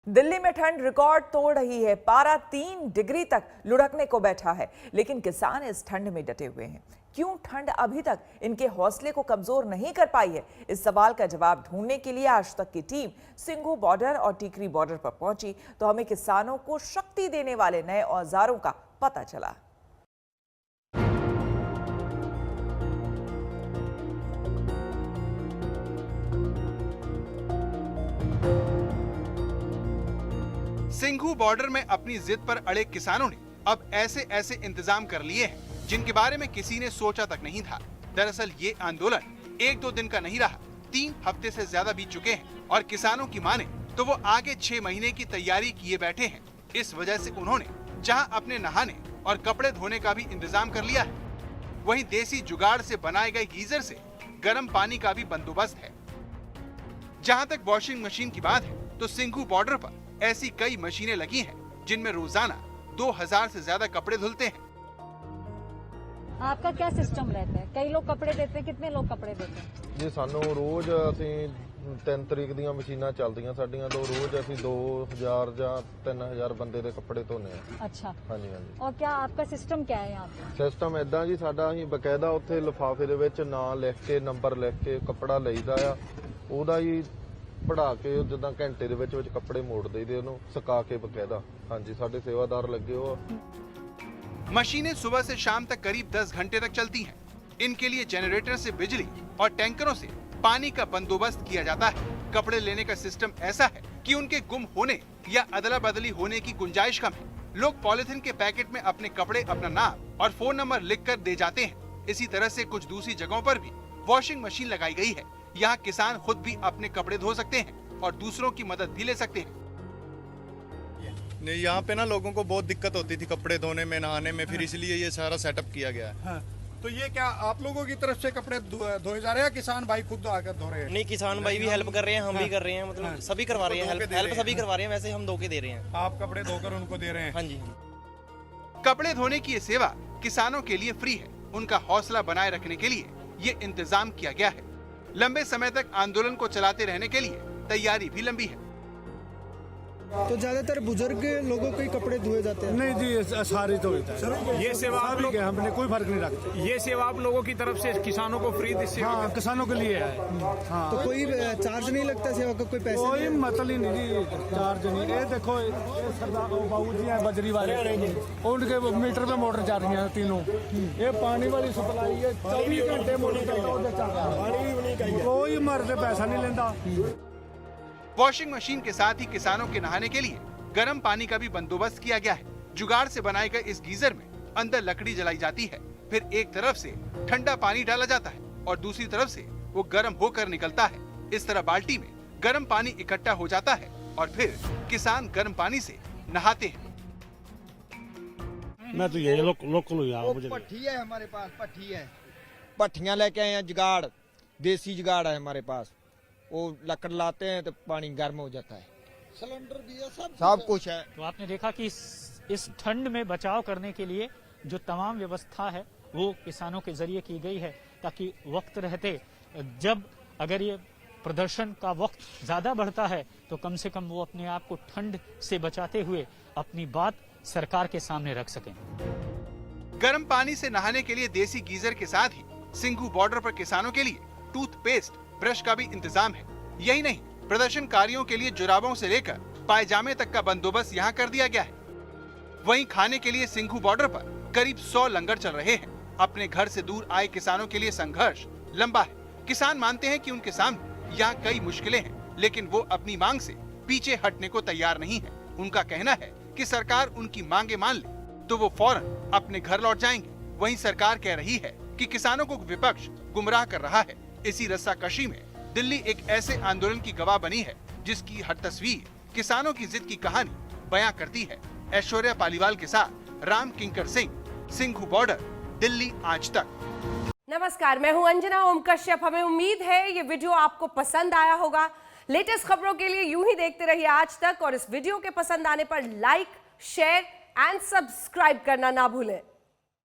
दिल्ली में ठंड रिकॉर्ड तोड़ रही है। पारा 3 डिग्री तक लुढ़कने को बैठा है, लेकिन किसान इस ठंड में डटे हुए हैं। क्यों ठंड अभी तक इनके हौसले को कमजोर नहीं कर पाई है? इस सवाल का जवाब ढूंढने के लिए आज तक की टीम सिंघू बॉर्डर और टीकरी बॉर्डर पर पहुंची, तो हमें किसानों को शक्ति देने वाले नए औजारों का पता चला। सिंघू बॉर्डर में अपनी जिद पर अड़े किसानों ने अब ऐसे इंतजाम कर लिए हैं जिनके बारे में किसी ने सोचा तक नहीं था। दरअसल ये आंदोलन 1-2 दिन का नहीं रहा, 3 हफ्ते से ज्यादा बीत चुके हैं और किसानों की माने तो वो आगे 6 महीने की तैयारी किए बैठे हैं। इस वजह से उन्होंने जहां अपने नहाने और कपड़े धोने का भी इंतजाम कर लिया है, वहीं देसी जुगाड़ से बनाए गए गीजर से गर्म पानी का भी बंदोबस्त है। जहां तक वॉशिंग मशीन की बात है तो सिंघू बॉर्डर पर ऐसी कई मशीनें लगी हैं जिनमें रोजाना 2000 से ज्यादा कपड़े धुलते हैं। आपका क्या सिस्टम रहता है? कई लोग कपड़े देते हैं, कितने लोग कपड़े देते हैं? जी ਸਾਨੂੰ ਰੋਜ਼ ਅਸੀਂ 3 ਤਰੀਕ ਦੀਆਂ ਮਸ਼ੀਨਾਂ ਚੱਲਦੀਆਂ ਸਾਡੀਆਂ ਤੋਂ ਰੋਜ਼ ਅਸੀਂ 2000 ਜਾਂ 3000 ਬੰਦੇ ਦੇ ਕੱਪੜੇ ਧੋਨੇ ਆ। अच्छा, ਹਾਂਜੀ ਹਾਂਜੀ। और क्या आपका सिस्टम क्या है यहाँ पे? ਸਿਸਟਮ ਇਦਾਂ ਜੀ ਸਾਡਾ ਅਸੀਂ ਬਕਾਇਦਾ ਉੱਥੇ ਲਿਫਾਫੇ ਦੇ ਵਿੱਚ ਨਾਂ ਲਿਖ ਕੇ ਨੰਬਰ ਲਿਖ ਕੇ ਕੱਪੜਾ ਲਈਦਾ ਆ, ਉਹਦਾ ਹੀ ਪੜਾ ਕੇ ਜਿੱਦਾਂ ਘੰਟੇ ਦੇ ਵਿੱਚ ਕੱਪੜੇ ਮੋੜ ਦੇਈਦੇ ਉਹਨੂੰ ਸੁਕਾ ਕੇ ਬਕਾਇਦਾ। ਹਾਂਜੀ ਸਾਡੇ ਸੇਵਾਦਾਰ ਲੱਗੇ ਹੋ। मशीनें सुबह से शाम तक करीब 10 घंटे तक चलती हैं। इनके लिए जनरेटर से बिजली और टैंकरों से पानी का बंदोबस्त किया जाता है। कपड़े लेने का सिस्टम ऐसा है कि उनके गुम होने या अदला बदली होने की गुंजाइश कम है। लोग पॉलिथीन के पैकेट में अपने कपड़े, अपना नाम और फोन नंबर लिख कर दे जाते हैं। इसी तरह से कुछ दूसरी जगहों पर भी वॉशिंग मशीन लगाई गई है। यहाँ किसान खुद भी अपने कपड़े धो सकते हैं और दूसरों की मदद भी ले सकते हैं। नहीं, यहाँ पे ना लोगों को बहुत दिक्कत होती थी कपड़े धोने में, नहाने में, फिर इसलिए ये सारा सेटअप किया गया है। हाँ। तो ये क्या आप लोगों की तरफ से कपड़े धोए जा रहे हैं, किसान भाई खुद आकर धो रहे हैं? नहीं, किसान भाई भी हेल्प कर रहे हैं, हम भी कर रहे हैं, मतलब सभी करवा रहे हैं, हेल्प सभी करवा रहे हैं। वैसे हम धो के दे रहे हैं। आप कपड़े धोकर उनको दे रहे हैं? हाँ जी। कपड़े धोने की ये सेवा किसानों के लिए फ्री है। उनका हौसला बनाए रखने के लिए ये इंतजाम किया गया है। लंबे समय तक आंदोलन को चलाते रहने के लिए तैयारी भी लंबी है। तो ज्यादातर बुजुर्ग लोगों के कपड़े धोए जाते हैं? नहीं जी, सारी तो ये सेवा आप लोग, हमने कोई फर्क नहीं रखते। ये सेवा आप लोगों की तरफ से किसानों को फ्री? हाँ, किसानों के लिए है। हाँ। तो कोई चार्ज नहीं लगता सेवा का? कोई पैसे? कोई मतलब ही नहीं जी, चार्ज नहीं। ये देखो बाबू जी हैं बजरी वाले, उनके मीटर पे मोटर चल रही है तीनों। ये पानी वाली सप्लाई है, 24 घंटे मोटर चल रहा है, कोई मर्द पैसा नहीं लेता। वॉशिंग मशीन के साथ ही किसानों के नहाने के लिए गर्म पानी का भी बंदोबस्त किया गया है। जुगाड़ से बनाए गए इस गीजर में अंदर लकड़ी जलाई जाती है, फिर एक तरफ से ठंडा पानी डाला जाता है और दूसरी तरफ से वो गर्म होकर निकलता है। इस तरह बाल्टी में गर्म पानी इकट्ठा हो जाता है और फिर किसान गर्म पानी से नहाते हैं। मैं तो यही लोकल मुझे भट्ठी है हमारे पास, भट्ठी है, भट्ठियां लेके आए हैं, जुगाड़ देसी जुगाड़ है हमारे पास। वो लकड़ लाते हैं तो पानी गर्म हो जाता है, सिलेंडर भी है, सब कुछ है। तो आपने देखा कि इस ठंड में बचाव करने के लिए जो तमाम व्यवस्था है वो किसानों के जरिए की गई है, ताकि वक्त रहते जब अगर ये प्रदर्शन का वक्त ज्यादा बढ़ता है तो कम से कम वो अपने आप को ठंड से बचाते हुए अपनी बात सरकार के सामने रख सकें। गर्म पानी से नहाने के लिए देसी गीजर के साथ ही सिंघू बॉर्डर पर किसानों के लिए टूथपेस्ट, ब्रश का भी इंतजाम है। यही नहीं, प्रदर्शनकारियों के लिए जुराबों से लेकर पायजामे तक का बंदोबस्त यहाँ कर दिया गया है। वहीं खाने के लिए सिंघू बॉर्डर पर करीब 100 लंगर चल रहे हैं। अपने घर से दूर आए किसानों के लिए संघर्ष लंबा है। किसान मानते हैं कि उनके सामने यहाँ कई मुश्किलें हैं, लेकिन वो अपनी मांग से पीछे हटने को तैयार नहीं है। उनका कहना है कि सरकार उनकी मांगे मान ले तो वो फौरन अपने घर लौट जाएंगे। वहीं सरकार कह रही है कि किसानों को विपक्ष गुमराह कर रहा है। इसी रस्साकशी में दिल्ली एक ऐसे आंदोलन की गवाह बनी है जिसकी हर तस्वीर किसानों की जिद की कहानी बयां करती है। ऐश्वर्या पालीवाल के साथ राम किंकर सिंह, सिंघू बॉर्डर, दिल्ली आज तक। नमस्कार, मैं हूं अंजना ओम कश्यप। हमें उम्मीद है ये वीडियो आपको पसंद आया होगा। लेटेस्ट खबरों के लिए यूं ही देखते रहिए आज तक और इस वीडियो के पसंद आने पर लाइक, शेयर एंड सब्सक्राइब करना ना भूलें।